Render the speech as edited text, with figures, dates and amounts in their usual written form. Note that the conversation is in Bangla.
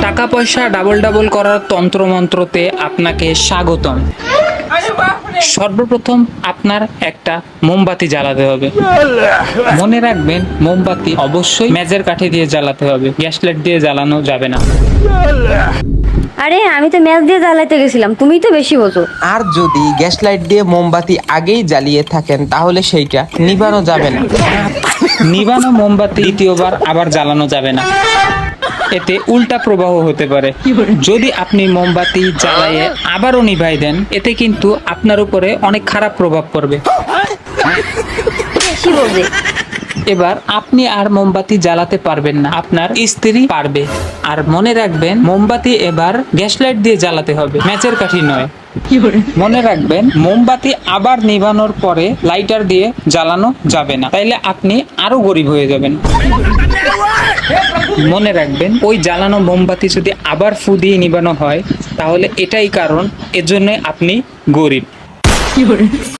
টাকা পয়সা ডাবল ডাবল করার তন্ত্রমন্ত্রতে আপনাকে স্বাগতম। সর্বপ্রথম আপনার একটা মোমবাতি জ্বালাতে হবে। মনে রাখবেন, মোমবাতি অবশ্যই মেজের কাঠি দিয়ে জ্বালাতে হবে, গ্যাস লাইট দিয়ে জ্বালানো যাবে না। আরে আমি তো ম্যাচ দিয়ে জ্বালাইতে গেছিলাম, তুমিই তো বেশি বোঝো। আর যদি গ্যাস লাইট দিয়ে মোমবাতি আগেই জ্বালিয়ে থাকেন তাহলে সেইটা নিভানো যাবে না। নিবানো মোমবাতি দ্বিতীয়বার আবার জ্বালানো যাবে না, এতে উল্টা প্রবাহ হতে পারে। যদি আপনি মোমবাতি জ্বালায়ে আবারও নিভাই দেন, এতে কিন্তু আপনার উপরে অনেক খারাপ প্রভাব পড়বে। বেশি বোঝে। এবার আপনি আর মোমবাতি জ্বালাতে পারবেন না, আপনার স্ত্রী পারবে। আর মনে রাখবেন, মোমবাতি এবার গ্যাস লাইট দিয়ে জ্বালাতে হবে, ম্যাচের কাঠি নয়। মনে রাখবেন, মোমবাতি আবার নিভানোর পরে লাইটার দিয়ে জ্বালানো যাবে না, তাইলে আপনি আরো গরিব হয়ে যাবেন। মনে রাখবেন, ওই জ্বালানো মোমবাতি যদি আবার ফু দিয়ে নিভানো হয় তাহলে এটাই কারণ, এজন্য আপনি গরিব।